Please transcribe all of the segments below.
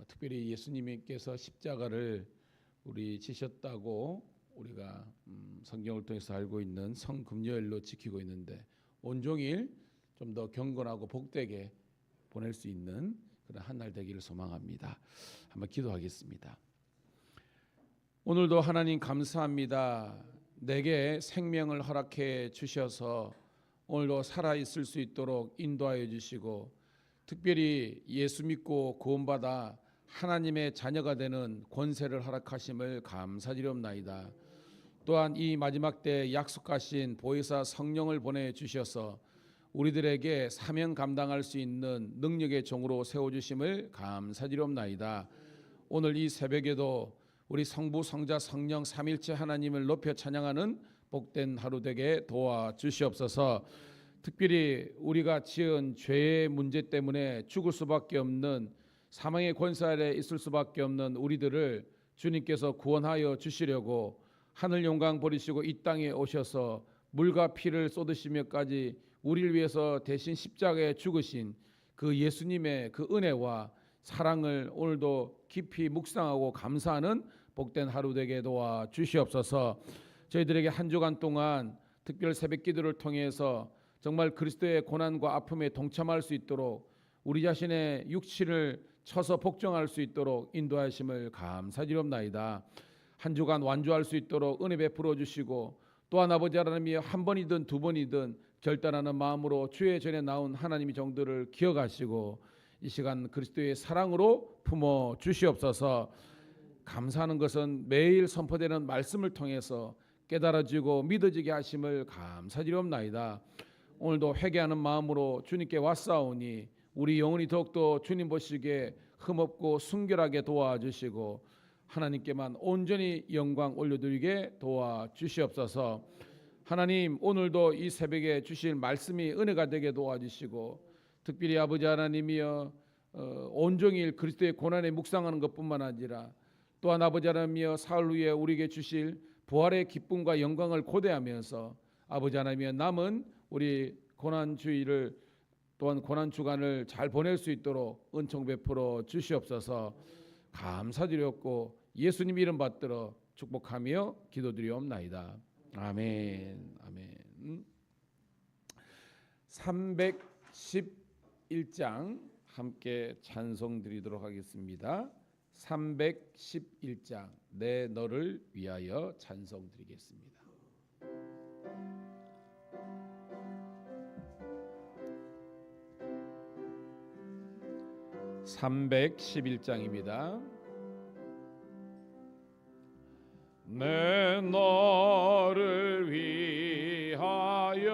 특별히 예수님께서 십자가를 우리 지셨다고 우리가 성경을 통해서 알고 있는 성금요일로 지키고 있는데 온종일 좀 더 경건하고 복되게 보낼 수 있는 그런 한 날 되기를 소망합니다. 한번 기도하겠습니다. 오늘도 하나님 감사합니다. 내게 생명을 허락해 주셔서 오늘도 살아있을 수 있도록 인도하여 주시고 특별히 예수 믿고 구원받아 하나님의 자녀가 되는 권세를 허락하심을 감사드리옵나이다. 또한 이 마지막 때 약속하신 보혜사 성령을 보내주셔서 우리들에게 사명 감당할 수 있는 능력의 종으로 세워주심을 감사드리옵나이다. 오늘 이 새벽에도 우리 성부 성자 성령 삼일체 하나님을 높여 찬양하는 복된 하루 되게 도와주시옵소서. 특별히 우리가 지은 죄의 문제 때문에 죽을 수밖에 없는 사망의 권세 아래 있을 수밖에 없는 우리들을 주님께서 구원하여 주시려고 하늘 영광 버리시고 이 땅에 오셔서 물과 피를 쏟으시며까지 우리를 위해서 대신 십자가에 죽으신 그 예수님의 그 은혜와 사랑을 오늘도 깊이 묵상하고 감사하는 복된 하루 되게 도와 주시옵소서. 저희들에게 한 주간 동안 특별 새벽 기도를 통해서 정말 그리스도의 고난과 아픔에 동참할 수 있도록 우리 자신의 육체를 쳐서 복종할 수 있도록 인도하심을 감사드리옵나이다. 한 주간 완주할 수 있도록 은혜 베풀어 주시고 또한 아버지 하나님이 한 번이든 두 번이든 결단하는 마음으로 주의 전에 나온 하나님의 정도를 기억하시고 이 시간 그리스도의 사랑으로 품어 주시옵소서. 감사하는 것은 매일 선포되는 말씀을 통해서 깨달아지고 믿어지게 하심을 감사드리옵나이다. 오늘도 회개하는 마음으로 주님께 왔사오니 우리 영혼이 더욱더 주님 보시기에 흠없고 순결하게 도와주시고 하나님께만 온전히 영광 올려드리게 도와주시옵소서. 하나님 오늘도 이 새벽에 주실 말씀이 은혜가 되게 도와주시고 특별히 아버지 하나님이여 온종일 그리스도의 고난에 묵상하는 것뿐만 아니라 또한 아버지 하나님이여 사흘 후에 우리에게 주실 부활의 기쁨과 영광을 고대하면서 아버지 하나님이여 남은 우리 고난주의를 또한 고난주간을 잘 보낼 수 있도록 은총 베풀어 주시옵소서. 감사드렸고 예수님 이름 받들어 축복하며 기도드리옵나이다. 아멘. 아멘. 311장 함께 찬송 드리도록 하겠습니다. 311장 내 너를 위하여 찬송 드리겠습니다. 311장입니다. 내 너를 위하여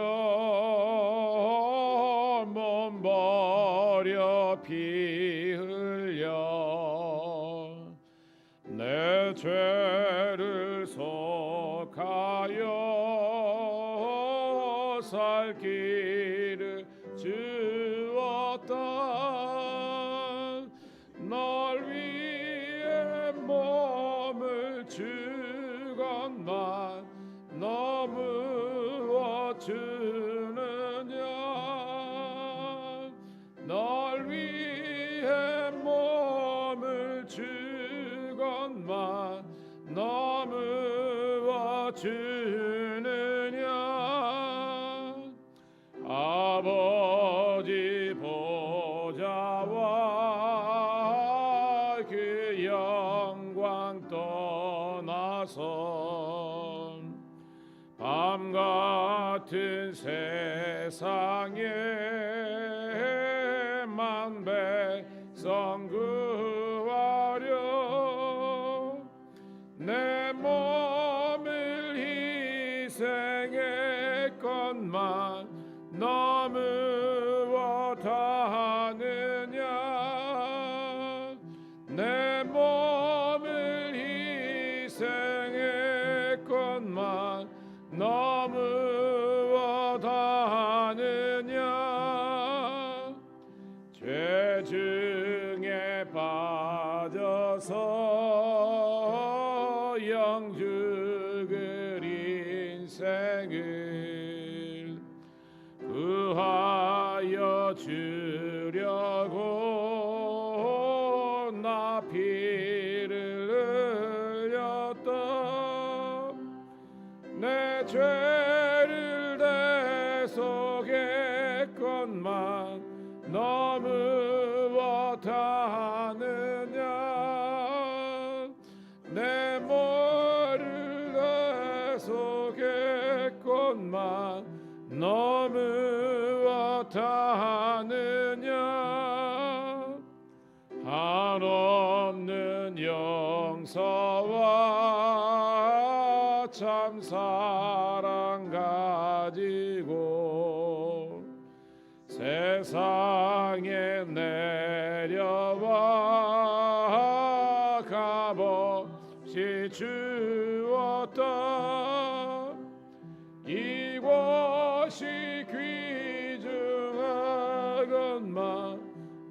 몸 버려 피 흘려 내 죄를 속하여 살 길을 주었다. 널 위해 몸을 주건만 너무어 주느냐. 널 위해 몸을 주건만 너무어 주느냐. 아버지 보좌와 그 영광 떠나서 밤 같은 세상에 만 백성 구하려 내 몸을 희생했건만 너무어 다하느냐. 내 몸을 희생했건만 너무어 다하느냐. 죄 중에 빠져서 영 죽을 인생을 구하여 주려고 나 나 피를 흘렸다. 내 죄를 대속했건만 너무 못하느냐. 내 뭐를 대속했건만 너무 못하느냐. 한없는 용서와 참 사랑 가지고 세상에 내려와 값없이 주었다. 이곳이 귀중하건만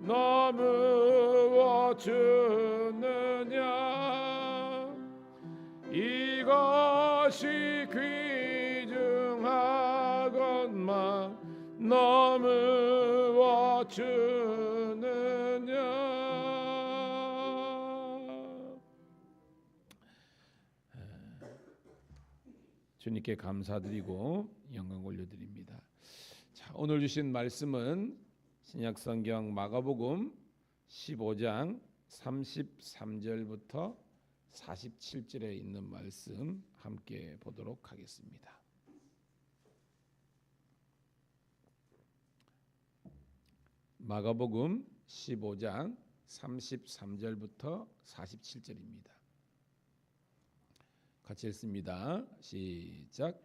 너무 주느냐. 이것이 귀중하건만 너무 주느냐. 주님께 감사드리고 영광 올려드립니다. 자, 오늘 주신 말씀은 신약성경 마가복음 15장 33절부터 47절에 있는 말씀 함께 보도록 하겠습니다. 마가복음 15장 33절부터 47절입니다. 같이 읽습니다. 시작.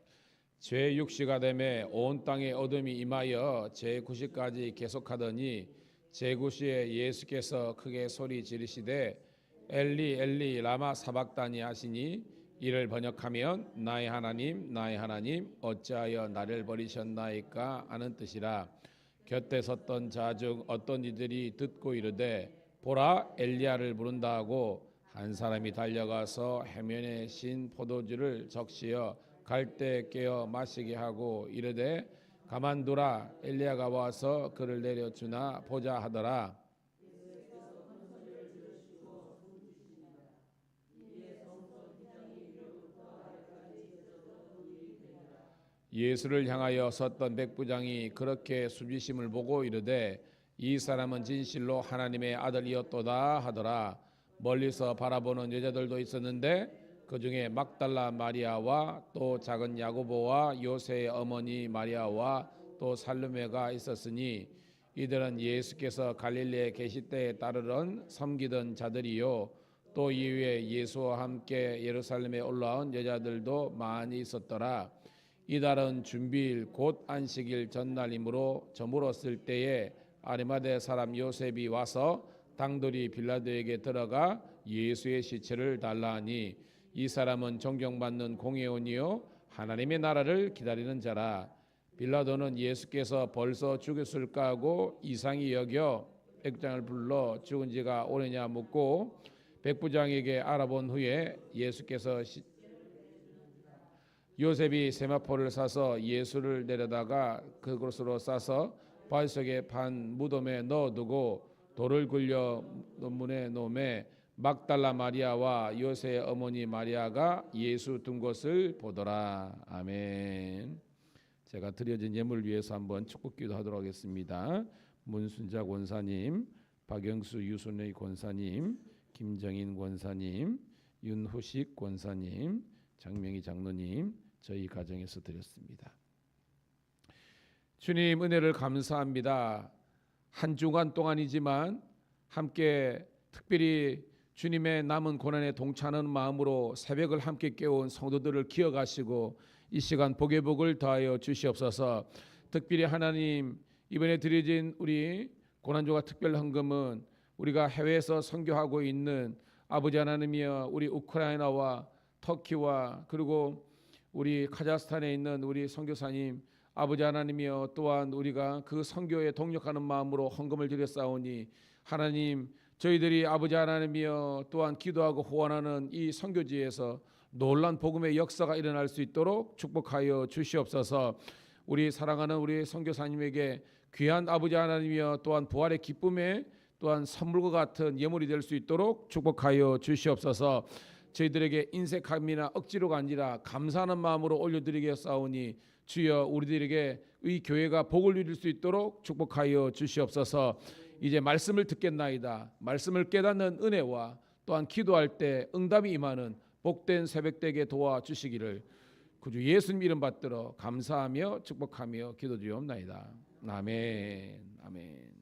제6시가 되매 온 땅에 어둠이 임하여 제9시까지 계속하더니 제9시에 예수께서 크게 소리 지르시되 엘리 엘리 라마 사박다니 하시니 이를 번역하면 나의 하나님 어찌하여 나를 버리셨나이까 하는 뜻이라. 곁에 섰던 자 중 어떤 이들이 듣고 이르되 보라 엘리야를 부른다 하고 한 사람이 달려가서 해면에 신 포도주를 적시어 갈대 깨어 마시게 하고 이르되 가만두라 엘리야가 와서 그를 내려주나 보자 하더라. 예수를 향하여 섰던 백부장이 그렇게 수비심을 보고 이르되 이 사람은 진실로 하나님의 아들이었도다 하더라. 멀리서 바라보는 여자들도 있었는데 그 중에 막달라 마리아와 또 작은 야고보와 요새의 어머니 마리아와 또 살로메가 있었으니 이들은 예수께서 갈릴리에 계실 때에 따르던 섬기던 자들이요 또 이후에 예수와 함께 예루살렘에 올라온 여자들도 많이 있었더라. 이달은 준비일 곧 안식일 전날이므로 저물었을 때에 아리마대 사람 요셉이 와서 당돌이 빌라도에게 들어가 예수의 시체를 달라 하니 이 사람은 존경받는 공회원이요 하나님의 나라를 기다리는 자라. 빌라도는 예수께서 벌써 죽였을까 하고 이상히 여겨 백부장을 불러 죽은 지가 오래냐 묻고 백부장에게 알아본 후에 예수께서 요셉이 세마포를 사서 예수를 내려다가 그곳으로 싸서 발석에 판 무덤에 넣어두고 돌을 굴려 문에 놓음에 막달라 마리아와 요새의 어머니 마리아가 예수 둔 것을 보더라. 아멘. 제가 드려진 예물을 위해서 한번 축복기도 하도록 하겠습니다. 문순자 권사님, 박영수 유순의 권사님, 김정인 권사님, 윤후식 권사님, 장명희 장로님 저희 가정에서 드렸습니다. 주님 은혜를 감사합니다. 한 주간 동안이지만 함께 특별히 주님의 남은 고난에 동참하는 마음으로 새벽을 함께 깨운 성도들을 기억하시고 이 시간 복의 복을 더하여 주시옵소서. 특별히 하나님 이번에 드려진 우리 고난주가 특별 헌금은 우리가 해외에서 선교하고 있는 아버지 하나님이여 우리 우크라이나와 터키와 그리고 우리 카자흐스탄에 있는 우리 선교사님 아버지 하나님이여 또한 우리가 그 선교에 동력하는 마음으로 헌금을 드렸사오니 하나님 저희들이 아버지 하나님이여 또한 기도하고 후원하는 이 선교지에서 놀란 복음의 역사가 일어날 수 있도록 축복하여 주시옵소서. 우리 사랑하는 우리 선교사님에게 귀한 아버지 하나님이여 또한 부활의 기쁨에 또한 선물과 같은 예물이 될 수 있도록 축복하여 주시옵소서. 저희들에게 인색함이나 억지로가 아니라 감사하는 마음으로 올려드리겠사오니 주여 우리들에게 이 교회가 복을 누릴 수 있도록 축복하여 주시옵소서. 이제 말씀을 듣겠나이다. 말씀을 깨닫는 은혜와 또한 기도할 때 응답이 임하는 복된 새벽 되게 도와주시기를 구주 예수님 이름 받들어 감사하며 축복하며 기도드리옵나이다. 아멘. 아멘.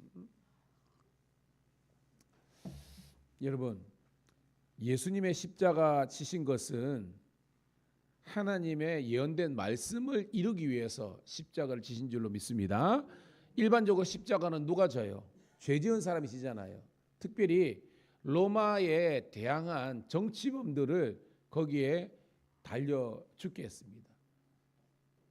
여러분, 예수님의 십자가 지신 것은 하나님의 예언된 말씀을 이루기 위해서 십자가를 지신 줄로 믿습니다. 일반적으로 십자가는 누가 져요? 죄 지은 사람이 지잖아요. 특별히 로마에 대항한 정치범들을 거기에 달려 죽게 했습니다.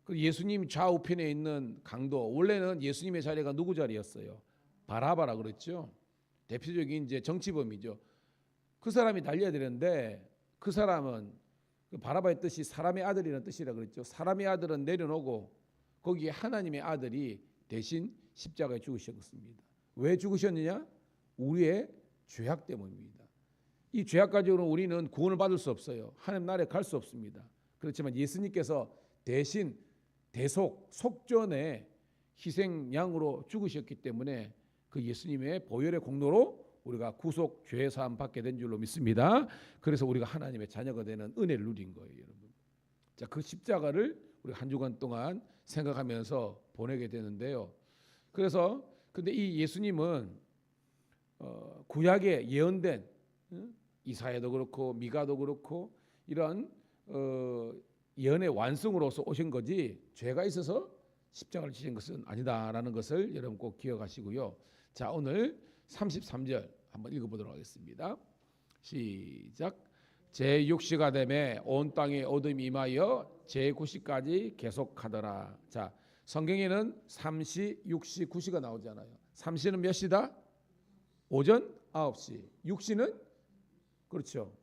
그 예수님 좌우편에 있는 강도, 원래는 예수님의 자리가 누구 자리였어요? 바라바라 그랬죠. 대표적인 이제 정치범이죠. 그 사람이 달려야 되는데 그 사람은 바라바의 뜻이 사람의 아들이라는 뜻이라 그랬죠. 사람의 아들은 내려놓고 거기에 하나님의 아들이 대신 십자가에 죽으셨습니다. 왜 죽으셨느냐? 우리의 죄악 때문입니다. 이 죄악 가지고는 우리는 구원을 받을 수 없어요. 하나님 나라에 갈 수 없습니다. 그렇지만 예수님께서 대신 대속 속전의 희생양으로 죽으셨기 때문에 그 예수님의 보혈의 공로로 우리가 구속 죄 사함 받게 된 줄로 믿습니다. 그래서 우리가 하나님의 자녀가 되는 은혜를 누린 거예요, 여러분. 자, 그 십자가를 우리 한 주간 동안 생각하면서 보내게 되는데요. 그래서 근데 이 예수님은 구약에 예언된 이사야도 그렇고 미가도 그렇고 이런 예언의 완성으로서 오신 거지 죄가 있어서 십자가를 지신 것은 아니다라는 것을 여러분 꼭 기억하시고요. 자, 오늘 33절 한번 읽어보도록 하겠습니다. 시작. 제6시가 되매 온 땅에 어둠이 임하여 제9시까지 계속하더라. 자, 성경에는 3시, 6시, 9시가 나오잖아요. 3시는 몇 시다? 오전 9시. 6시는 그렇죠.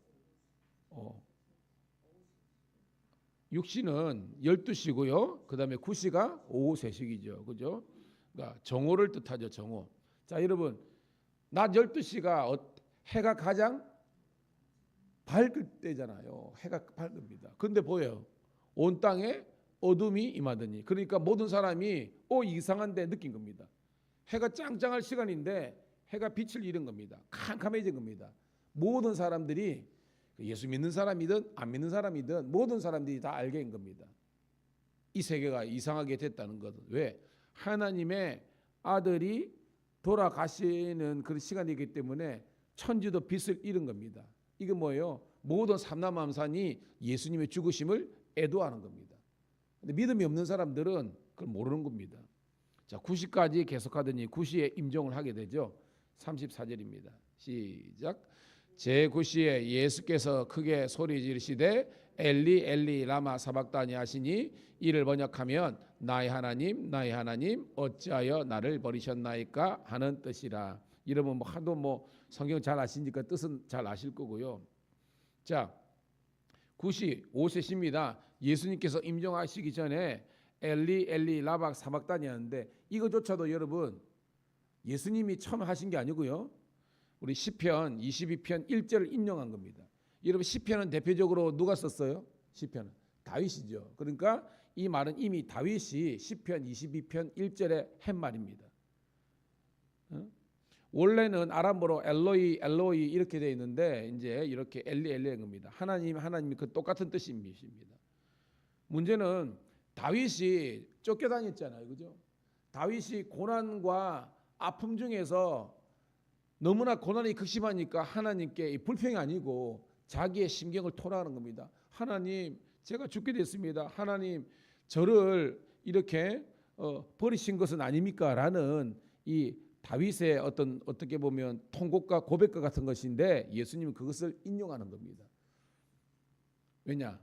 6시는 12시고요. 그 다음에 9시가 오후 3시이죠. 그죠? 그러니까 정오를 뜻하죠. 정오. 자, 여러분, 낮 12시가 해가 가장 밝을 때잖아요. 해가 밝습니다. 그런데 보여요. 온 땅에 어둠이 임하더니, 그러니까 모든 사람이 이상한데 느낀 겁니다. 해가 짱짱할 시간인데 해가 빛을 잃은 겁니다. 캄캄해진 겁니다. 모든 사람들이 예수 믿는 사람이든 안 믿는 사람이든 모든 사람들이 다 알게 된 겁니다. 이 세계가 이상하게 됐다는 것은 왜? 하나님의 아들이 돌아가시는 그런 시간이기 때문에 천지도 빛을 잃은 겁니다. 이게 뭐예요? 모든 삼라만산이 예수님의 죽으심을 애도하는 겁니다. 근데 믿음이 없는 사람들은 그걸 모르는 겁니다. 자, 9시까지 계속하더니 9시에 임종을 하게 되죠. 34절입니다. 시작. 제9시에 예수께서 크게 소리 지르시되 엘리 엘리 라마 사박다니 하시니 이를 번역하면 나의 하나님 어찌하여 나를 버리셨나이까 하는 뜻이라. 이러면 하도 성경 잘 아시니까 뜻은 잘 아실 거고요. 자, 9시 오세십니다. 예수님께서 임종하시기 전에 엘리 엘리 라마 사박다니 하는데 이거조차도 여러분 예수님이 처음 하신 게 아니고요. 우리 시편 22편 1절을 인용한 겁니다. 여러분 시편은 대표적으로 누가 썼어요? 시편은 다윗이죠. 그러니까 이 말은 이미 다윗이 시편 22편 1절에 한 말입니다. 원래는 아람어로 엘로이 이렇게 되어 있는데 이제 이렇게 엘리인 겁니다. 하나님 그 똑같은 뜻입니다. 문제는 다윗이 쫓겨다녔잖아요. 그죠? 다윗이 고난과 아픔 중에서 너무나 고난이 극심하니까 하나님께 불평이 아니고 자기의 심경을 토로하는 겁니다. 하나님, 제가 죽게 됐습니다. 하나님, 저를 이렇게 버리신 것은 아닙니까? 라는 이 다윗의 어떻게 보면 통곡과 고백과 같은 것인데 예수님은 그것을 인용하는 겁니다. 왜냐?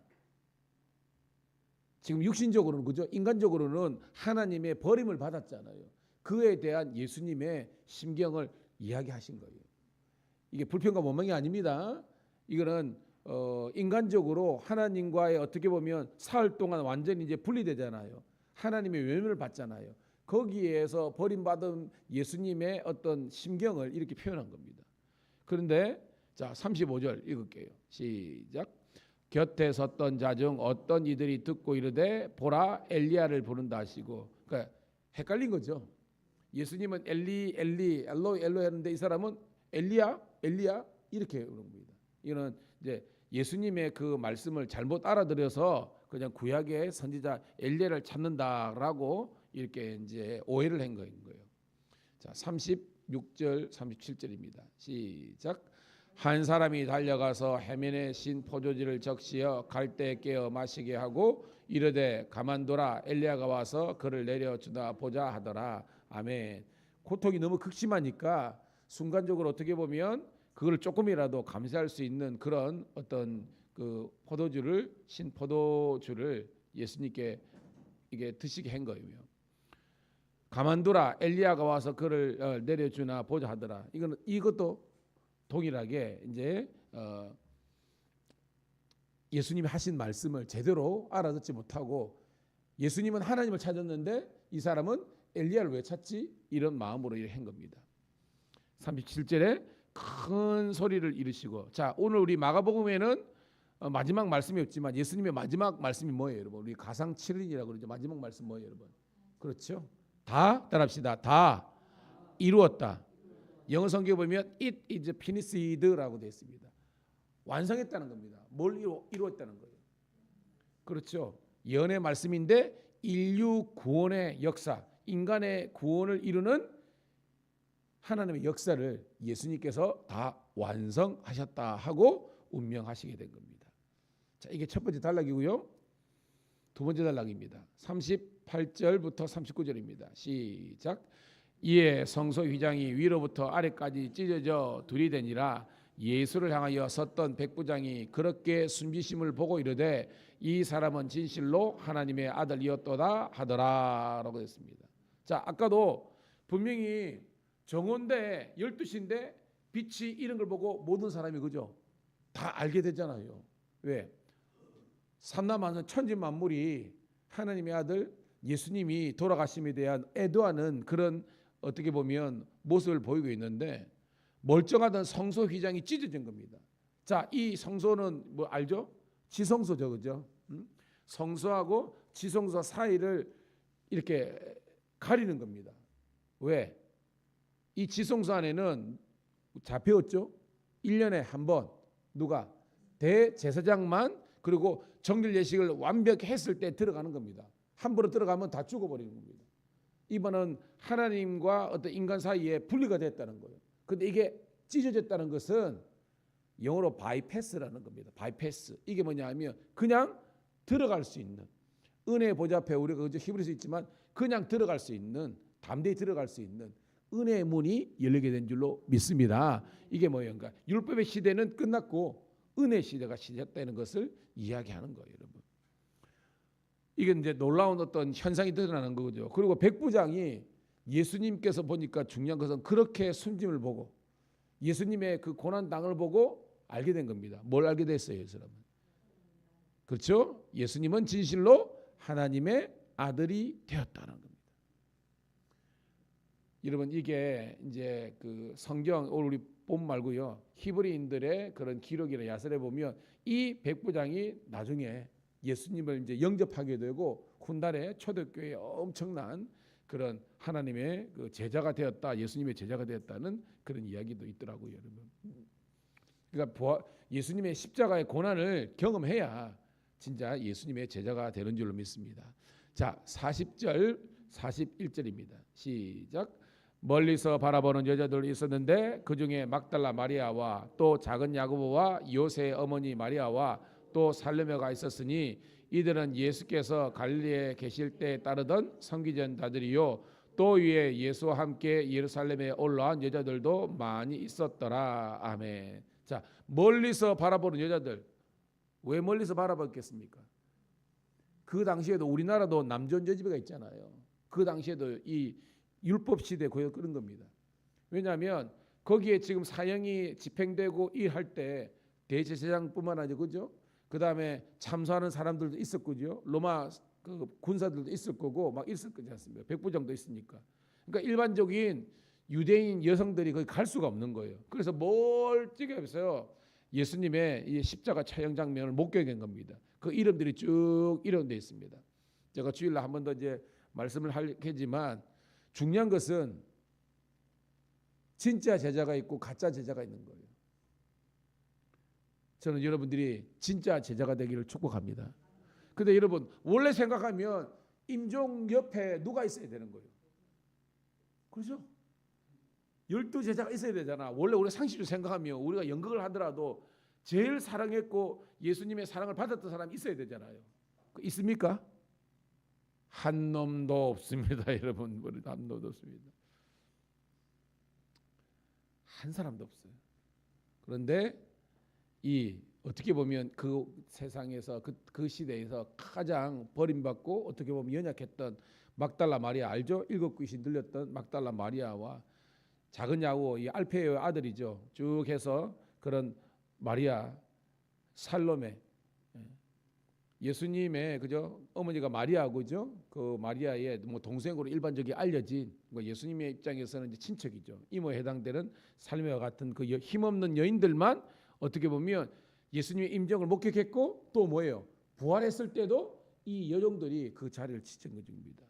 지금 육신적으로는 그죠? 인간적으로는 하나님의 버림을 받았잖아요. 그에 대한 예수님의 심경을 이야기하신 거예요. 이게 불평과 원망이 아닙니다. 이거는 인간적으로 하나님과의 어떻게 보면 사흘 동안 완전히 이제 분리되잖아요. 하나님의 외면을 받잖아요. 거기에서 버림받은 예수님의 어떤 심경을 이렇게 표현한 겁니다. 그런데 자 35절 읽을게요. 시작. 곁에 섰던 자 중 어떤 이들이 듣고 이르되 보라 엘리야를 부른다 하시고, 그러니까 헷갈린 거죠. 예수님은 엘리 엘리 엘로이 엘로이 하는데 이 사람은 엘리야 엘리야 이렇게 그런 겁니다. 이거는 이제 예수님의 그 말씀을 잘못 알아들여서 그냥 구약의 선지자 엘리야를 찾는다라고 이렇게 이제 오해를 한 거예요. 자, 36절 37절입니다. 시작. 한 사람이 달려가서 해면에 신 포도주를 적시어 갈대에 깨어 마시게 하고 이르되 가만둬라 엘리야가 와서 그를 내려주다 보자 하더라. 아멘. 고통이 너무 극심하니까 순간적으로 어떻게 보면 그걸 조금이라도 감수할 수 있는 그런 어떤 그 포도주를 신 포도주를 예수님께 이게 드시게 한 거예요. 가만두라 엘리야가 와서 그를 내려주나 보자 하더라. 이것도 동일하게 이제 예수님이 하신 말씀을 제대로 알아듣지 못하고 예수님은 하나님을 찾았는데 이 사람은 엘리야를 왜 찾지? 이런 마음으로 이렇게 한 겁니다. 37절에 큰 소리를 이르시고, 자 오늘 우리 마가복음에는 마지막 말씀이 없지만 예수님의 마지막 말씀이 뭐예요, 여러분? 우리 가상 7인이라고 그러죠. 마지막 말씀 뭐예요, 여러분? 그렇죠? 다 따라합시다. 다 이루었다. 영어 성경에 보면 it is finished라고 되어 있습니다. 완성했다는 겁니다. 뭘 이루었다는 거예요. 그렇죠? 예언의 말씀인데 인류 구원의 역사, 인간의 구원을 이루는 하나님의 역사를 예수님께서 다 완성하셨다 하고 운명하시게 된 겁니다. 자, 이게 첫 번째 단락이고요. 두 번째 단락입니다. 38절부터 39절입니다. 시작. 이에 성소 휘장이 위로부터 아래까지 찢어져 둘이 되니라. 예수를 향하여 섰던 백부장이 그렇게 숨지심을 보고 이르되 이 사람은 진실로 하나님의 아들이었도다 하더라라고 했습니다. 자, 아까도 분명히 정오인데 12시인데 빛이 이런 걸 보고 모든 사람이 그죠? 다 알게 되잖아요. 왜? 삼라만은 천지만물이 하나님의 아들 예수님이 돌아가심에 대한 애도하는 그런 어떻게 보면 모습을 보이고 있는데 멀쩡하던 성소 휘장이 찢어진 겁니다. 자, 이 성소는 뭐 알죠? 지성소죠, 그죠? 성소하고 지성소 사이를 이렇게 가리는 겁니다. 왜? 이 지성소 안에는 잡혀왔죠? 1년에 한 번 누가? 대제사장만 그리고 정결 예식을 완벽히 했을 때 들어가는 겁니다. 함부로 들어가면 다 죽어버리는 겁니다. 이번은 하나님과 어떤 인간 사이에 분리가 됐다는 거예요. 근데 이게 찢어졌다는 것은 영어로 바이패스라는 겁니다. 바이패스. 이게 뭐냐 하면 그냥 들어갈 수 있는, 은혜의 보좌 앞에 우리가 그저 히브리서 있지만 그냥 들어갈 수 있는, 담대히 들어갈 수 있는 은혜의 문이 열리게 된 줄로 믿습니다. 이게 뭐예요? 그러니까 율법의 시대는 끝났고 은혜 시대가 시작되는 것을 이야기하는 거예요, 여러분. 이게 이제 놀라운 어떤 현상이 드러나는 거죠. 그리고 백부장이 예수님께서 보니까 중요한 것은 그렇게 숨짐을 보고 예수님의 그 고난 당을 보고 알게 된 겁니다. 뭘 알게 됐어요, 이 사람은? 그렇죠? 예수님은 진실로 하나님의 아들이 되었다는 겁니다. 여러분, 이게 이제 그 성경 우리 본 말고요, 히브리인들의 그런 기록이나 야설에 보면 이 백부장이 나중에 예수님을 이제 영접하게 되고 훗날에 초대교회에 엄청난 그런 하나님의 그 제자가 되었다, 예수님의 제자가 되었다는 그런 이야기도 있더라고요, 여러분. 그러니까 예수님의 십자가의 고난을 경험해야 진짜 예수님의 제자가 되는 줄로 믿습니다. 자, 40절 41절입니다. 시작. 멀리서 바라보는 여자들이 있었는데 그 중에 막달라 마리아와 또 작은 야고보와 요새의 어머니 마리아와 또 살로메가 있었으니 이들은 예수께서 갈릴리에 계실 때 따르던 선기전자들이요 또 위에 예수와 함께 예루살렘에 올라온 여자들도 많이 있었더라. 아멘. 자, 멀리서 바라보는 여자들, 왜 멀리서 바라봤겠습니까? 그 당시에도 우리나라도 남존여지배가 있잖아요. 그 당시에도 이 율법 시대에 거의 그런 겁니다. 왜냐하면 거기에 지금 사형이 집행되고 일할 때 대제사장뿐만 아니고 그죠? 그 다음에 참소하는 사람들도 있었고요. 로마 그 군사들도 있을 거고 막 있을 거지 않습니까? 백부장도 있으니까. 그러니까 일반적인 유대인 여성들이 거기 갈 수가 없는 거예요. 그래서 멀찍이 해서 예수님의 이 십자가 처형 장면을 목격한 겁니다. 그 이름들이 쭉 이름돼 있습니다. 제가 주일날 한 번 더 이제 말씀을 하겠지만 중요한 것은 진짜 제자가 있고 가짜 제자가 있는 거예요. 저는 여러분들이 진짜 제자가 되기를 축복합니다. 근데 여러분 원래 생각하면 임종 옆에 누가 있어야 되는 거예요. 그렇죠? 12제자가 있어야 되잖아. 원래 우리 상식으로 생각하면 우리가 연극을 하더라도 제일 사랑했고 예수님의 사랑을 받았던 사람이 있어야 되잖아요. 있습니까? 한 놈도 없습니다. 여러분 한 놈도 없습니다. 한 사람도 없어요. 그런데 이 어떻게 보면 그 세상에서 그 시대에서 가장 버림받고 어떻게 보면 연약했던 막달라 마리아 알죠? 7귀신 들렸던 막달라 마리아와 작은 야후 이 알페의 아들이죠. 쭉 해서 그런 마리아 살로메 예수님의 그죠 어머니가 마리아고죠. 그 마리아의 뭐 동생으로 일반적이 알려진 뭐 예수님의 입장에서는 이제 친척이죠. 이모에 해당되는 살메와 같은 그 힘없는 여인들만 어떻게 보면 예수님의 임종을 목격했고 또 뭐예요? 부활했을 때도 이 여종들이 그 자리를 지킨 것입니다.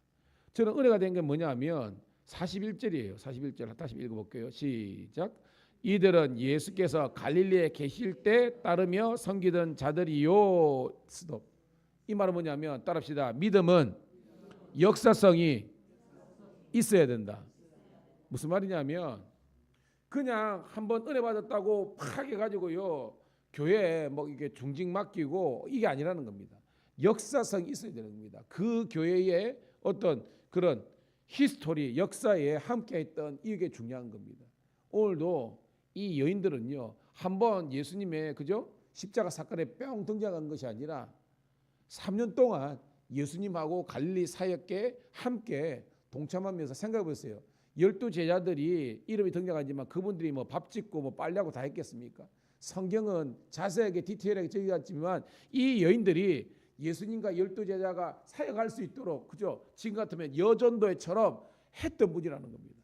저는 은혜가 된 게 뭐냐면 41절이에요. 41절 다시 읽어볼게요. 시작. 이들은 예수께서 갈릴리에 계실 때 따르며 섬기던 자들이요. 스톱. 이 말은 뭐냐면 따라합시다. 믿음은 역사성이 있어야 된다. 무슨 말이냐면 그냥 한번 은혜 받았다고 팍 해가지고요 교회에 뭐 이게 중직 맡기고 이게 아니라는 겁니다. 역사성이 있어야 되는 겁니다. 그 교회의 어떤 그런 히스토리 역사에 함께했던 이게 중요한 겁니다. 오늘도 이 여인들은요 한번 예수님의 그죠 십자가 사건에 뿅 등장한 것이 아니라 3년 동안 예수님하고 갈릴리 사역에 함께 동참하면서 생각해 보세요. 12제자들이 이름이 등장하지만 그분들이 뭐 밥 짓고 뭐 빨래하고 다 했겠습니까? 성경은 자세하게 디테일하게 적어놨지만 이 여인들이 예수님과 12제자가 사역할 수 있도록 그죠? 지금 같으면 여전도회처럼 했던 분이라는 겁니다.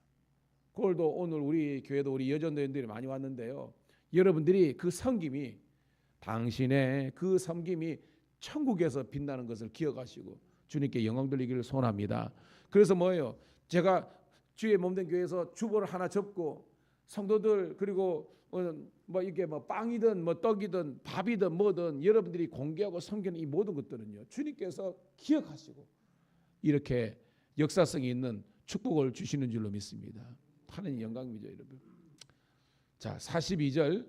그걸도 오늘 우리 교회도 우리 여전도회들이 많이 왔는데요. 여러분들이 그 섬김이 당신의 그 섬김이 천국에서 빛나는 것을 기억하시고 주님께 영광 돌리기를 소원합니다. 그래서 뭐예요? 제가 주의 몸된 교회에서 주보를 하나 접고 성도들 그리고 뭐 이게 뭐 빵이든 뭐 떡이든 밥이든 뭐든 여러분들이 공개하고 섬기는 이 모든 것들은요 주님께서 기억하시고 이렇게 역사성이 있는 축복을 주시는 줄로 믿습니다. 하나님 영광이죠 여러분. 자 42절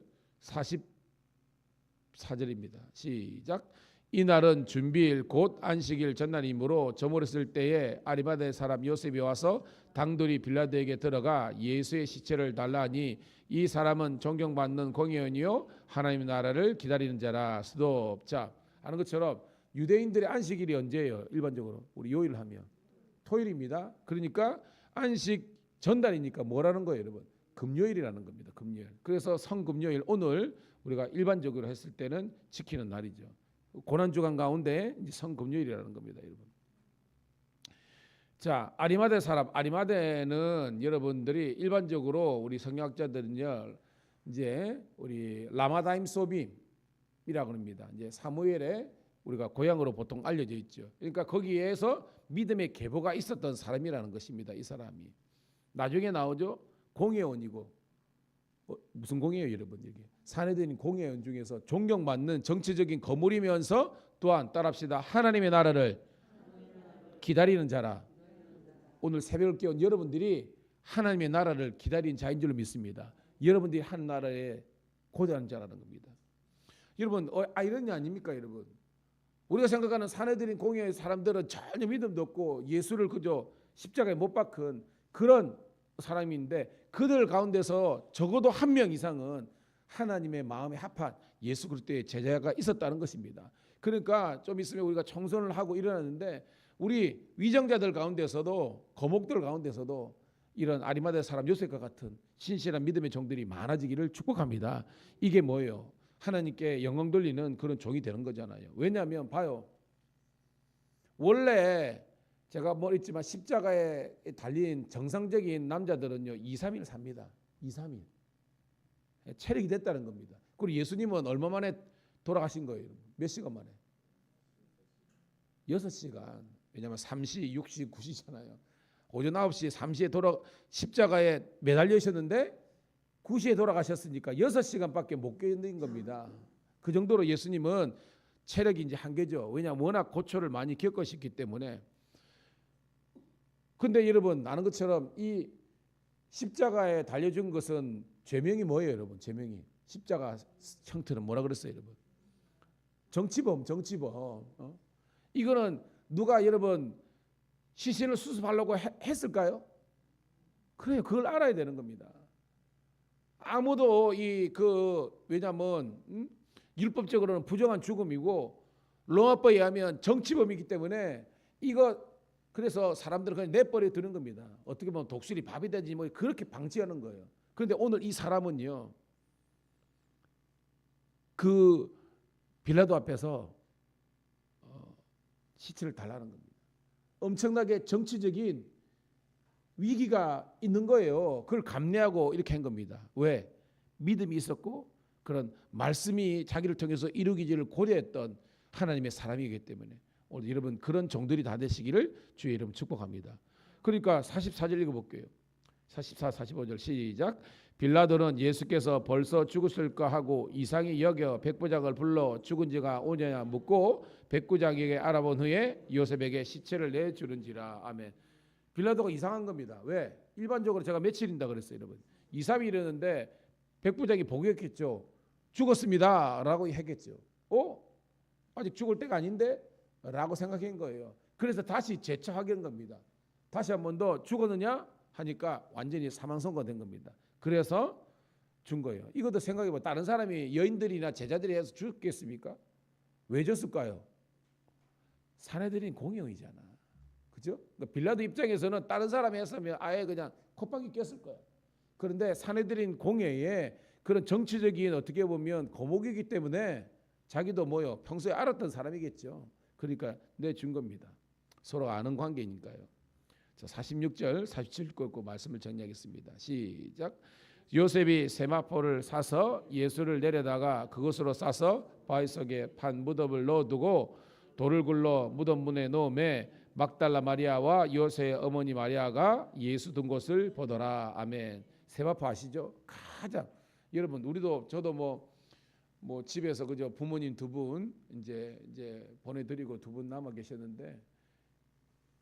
44절입니다. 시작. 이날은 준비일 곧 안식일 전날이므로 저물었을 때에 아리마대 사람 요셉이 와서 당돌이 빌라도에게 들어가 예수의 시체를 달라 하니 이 사람은 존경받는 공의원이요 하나님의 나라를 기다리는 자라. 스톱. 자 아는 것처럼 유대인들의 안식일이 언제예요? 일반적으로 우리 요일 하면 토요일입니다. 그러니까 안식 전날이니까 뭐라는 거예요 여러분? 금요일이라는 겁니다. 금요일. 그래서 성금요일 오늘 우리가 일반적으로 했을 때는 지키는 날이죠. 고난주간 가운데 이제 성금요일이라는 겁니다, 여러분. 자, 아리마대 사람, 아리마대는 여러분들이 일반적으로 우리 성경학자들은요, 이제 우리 라마다임 소빔이라고 합니다. 이제 사무엘의 우리가 고향으로 보통 알려져 있죠. 그러니까 거기에서 믿음의 계보가 있었던 사람이라는 것입니다. 이 사람이 나중에 나오죠. 공회원이고 무슨 공회예요, 여러분? 여기 사내들인 공회원 중에서 존경받는 정치적인 거물이면서 또한 따라합시다. 하나님의 나라를 기다리는 자라. 오늘 새벽을 깨운 여러분들이 하나님의 나라를 기다리는 자인 줄로 믿습니다. 여러분들이 한 나라에 고대하는 자라는 겁니다. 여러분 이런 일 아닙니까, 여러분? 우리가 생각하는 사내들인 공회의 사람들은 전혀 믿음도 없고 예수를 그저 십자가에 못 박은 그런 사람인데 그들 가운데서 적어도 한 명 이상은 하나님의 마음에 합한 예수 그리스도의 제자가 있었다는 것입니다. 그러니까 좀 있으면 우리가 청소를 하고 일어나는데 우리 위정자들 가운데서도 거목들 가운데서도 이런 아리마대 사람 요셉과 같은 신실한 믿음의 종들이 많아지기를 축복합니다. 이게 뭐예요? 하나님께 영광 돌리는 그런 종이 되는 거잖아요. 왜냐하면 봐요. 원래 제가 뭐 있지만 십자가에 달린 정상적인 남자들은요 2, 3일 삽니다. 2, 3일. 체력이 됐다는 겁니다. 그리고 예수님은 얼마 만에 돌아가신 거예요? 몇 시간 만에? 6시간. 왜냐하면 3시, 6시, 9시잖아요. 오전 9시, 3시에 십자가에 매달리셨는데 9시에 돌아가셨으니까 6시간밖에 못 견딘 겁니다. 그 정도로 예수님은 체력이 이제 한계죠. 왜냐하면 워낙 고초를 많이 겪으셨기 때문에. 근데 여러분 아는 것처럼 이 십자가에 달려준 것은 죄명이 뭐예요, 여러분? 죄명이 십자가 형태는 뭐라 그랬어요, 여러분? 정치범. 이거는 누가 여러분 시신을 수습하려고 했을까요? 그래요, 그걸 알아야 되는 겁니다. 아무도 왜냐하면 율법적으로는 부정한 죽음이고 로마법에 의하면 정치범이기 때문에 그래서 사람들은 그냥 내버려 두는 겁니다. 어떻게 보면 독수리 밥이 되지 뭐 그렇게 방치하는 거예요. 그런데 오늘 이 사람은요 그 빌라도 앞에서 시체를 달라는 겁니다. 엄청나게 정치적인 위기가 있는 거예요. 그걸 감내하고 이렇게 한 겁니다. 왜? 믿음이 있었고 그런 말씀이 자기를 통해서 이루기를 고려했던 하나님의 사람이기 때문에 오늘 여러분 그런 종들이 다 되시기를 주의 이름 축복합니다. 그러니까 44절 읽어볼게요. 44, 45절 시작. 빌라도는 예수께서 벌써 죽으실까 하고 이상히 여겨 백부장을 불러 죽은 지가 오냐냐 묻고 백부장에게 알아본 후에 요셉에게 시체를 내주는지라. 아멘. 빌라도가 이상한 겁니다. 왜? 일반적으로 제가 며칠인다 그랬어요, 여러분. 2, 3일 이랬는데 백부장이 보겠겠죠. 죽었습니다 라고 했겠죠. 아직 죽을 때가 아닌데? 라고 생각한 거예요. 그래서 다시 재차 확인한 겁니다. 다시 한 번 더 죽었느냐 하니까 완전히 사망 선고된 겁니다. 그래서 준 거예요. 이것도 생각해봐. 다른 사람이 여인들이나 제자들이 해서 죽겠습니까? 왜 줬을까요? 사내들인 공용이잖아. 그죠? 그러니까 빌라도 입장에서는 다른 사람이 했으면 아예 그냥 콧방귀 꼈을 거야. 그런데 사내들인 공예에 그런 정치적인 어떻게 보면 거목이기 때문에 자기도 평소에 알았던 사람이겠죠. 그러니까 내준 겁니다. 서로 아는 관계니까요. 자, 46절, 47절 읽고 말씀을 정리하겠습니다. 시작. 요셉이 세마포를 사서 예수를 내려다가 그것으로 싸서 바위 속에 판 무덤을 넣어두고 돌을 굴러 무덤 문에 놓음에 막달라 마리아와 요새의 어머니 마리아가 예수 둔 곳을 보더라. 아멘. 세마포 아시죠? 가장 여러분 우리도 저도 뭐 집에서 그저 부모님 두 분 이제 보내드리고 두 분 남아 계셨는데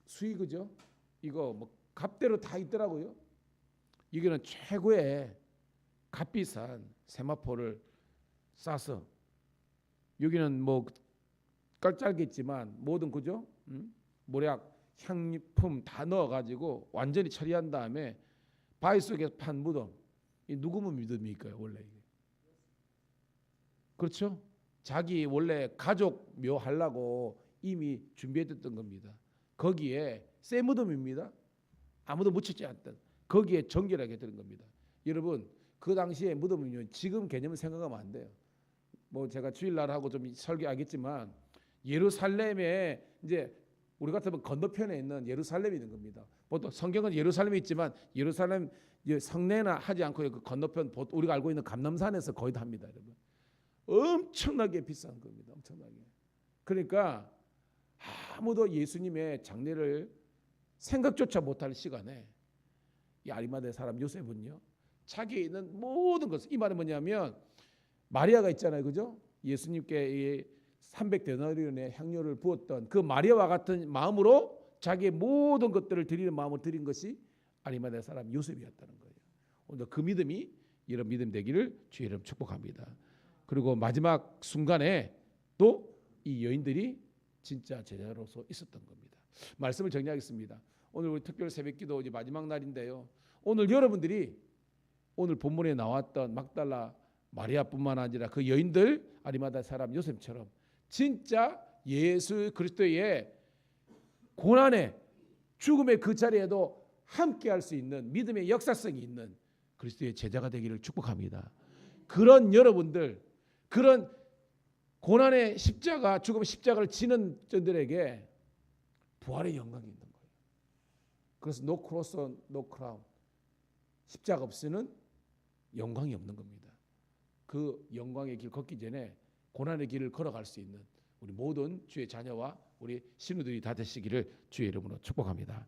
수위 그죠? 이거 값대로 다 있더라고요. 이거는 최고의 값비싼 세마포를 싸서 여기는 깔짝겠지만 모든 그죠? 모략 향품 다 넣어가지고 완전히 처리한 다음에 바위 속에 판 무덤. 이 누구 믿음일까요 원래 이게? 그렇죠? 자기 원래 가족 묘하려고 이미 준비했던 겁니다. 거기에 새 무덤입니다. 아무도 묻히지 않던 거기에 정결하게 드는 겁니다. 여러분 그 당시에 무덤은요 지금 개념을 생각하면 안 돼요. 제가 주일날 하고 좀 설교하겠지만 예루살렘에 이제 우리 같으면 건너편에 있는 예루살렘이 있는 겁니다. 보통 성경은 예루살렘이 있지만 예루살렘 성내나 하지 않고 그 건너편 우리가 알고 있는 감람산에서 거의 다 합니다, 여러분. 엄청나게 비싼 겁니다. 엄청나게. 그러니까 아무도 예수님의 장례를 생각조차 못할 시간에 이 아리마대 사람 요셉은요 자기에 있는 모든 것을, 이 말은 뭐냐면 마리아가 있잖아요, 그죠? 예수님께 300데나리온의 향료를 부었던 그 마리아와 같은 마음으로 자기의 모든 것들을 드리는 마음을 드린 것이 아리마대 사람 요셉이었다는 거예요. 오늘 그 믿음이 이런 믿음 되기를 주의 이름 축복합니다. 그리고 마지막 순간에 또 이 여인들이 진짜 제자로서 있었던 겁니다. 말씀을 정리하겠습니다. 오늘 우리 특별 새벽기도 이제 마지막 날인데요. 오늘 여러분들이 오늘 본문에 나왔던 막달라 마리아뿐만 아니라 그 여인들 아리마다 사람 요셉처럼 진짜 예수 그리스도의 고난의 죽음의 그 자리에도 함께할 수 있는 믿음의 역사성이 있는 그리스도의 제자가 되기를 축복합니다. 그런 여러분들, 그런 고난의 십자가, 죽음의 십자가를 지는 자들에게 부활의 영광이 있는 거예요. 그래서 no cross, no crown. 십자가 없이는 영광이 없는 겁니다. 그 영광의 길 걷기 전에 고난의 길을 걸어갈 수 있는 우리 모든 주의 자녀와 우리 신우들이 다 되시기를 주의 이름으로 축복합니다.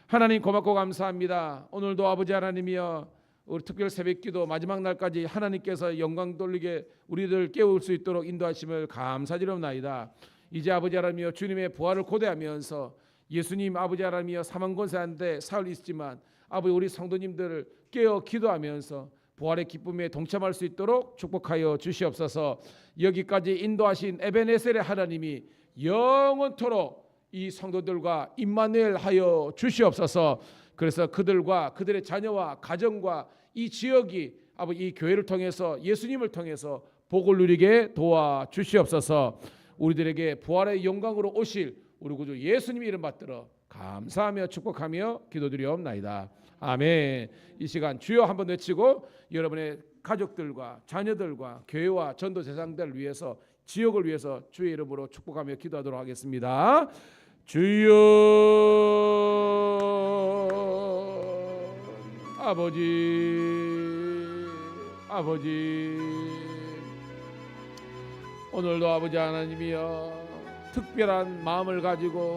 하나님 고맙고 감사합니다. 오늘도 아버지 하나님이여 우리 특별 새벽기도 마지막 날까지 하나님께서 영광 돌리게 우리들 깨울 수 있도록 인도하심을 감사드리옵나이다. 이제 아버지 하나님이여 주님의 부활을 고대하면서 예수님 아버지 하나님이여 사망 권세한데 사흘 있지만 아버지 우리 성도님들을 깨어 기도하면서 부활의 기쁨에 동참할 수 있도록 축복하여 주시옵소서. 여기까지 인도하신 에베네셀의 하나님이 영원토록 이 성도들과 임마누엘 하여 주시옵소서. 그래서 그들과 그들의 자녀와 가정과 이 지역이 아버지 이 교회를 통해서 예수님을 통해서 복을 누리게 도와 주시옵소서. 우리들에게 부활의 영광으로 오실 우리 구주 예수님 이름 받들어 감사하며 축복하며 기도드리옵나이다. 아멘. 이 시간 주여 한번 외치고 여러분의 가족들과 자녀들과 교회와 전도 대상들을 위해서 지역을 위해서 주의 이름으로 축복하며 기도하도록 하겠습니다. 주여 아버지 오늘도 아버지 하나님이여 특별한 마음을 가지고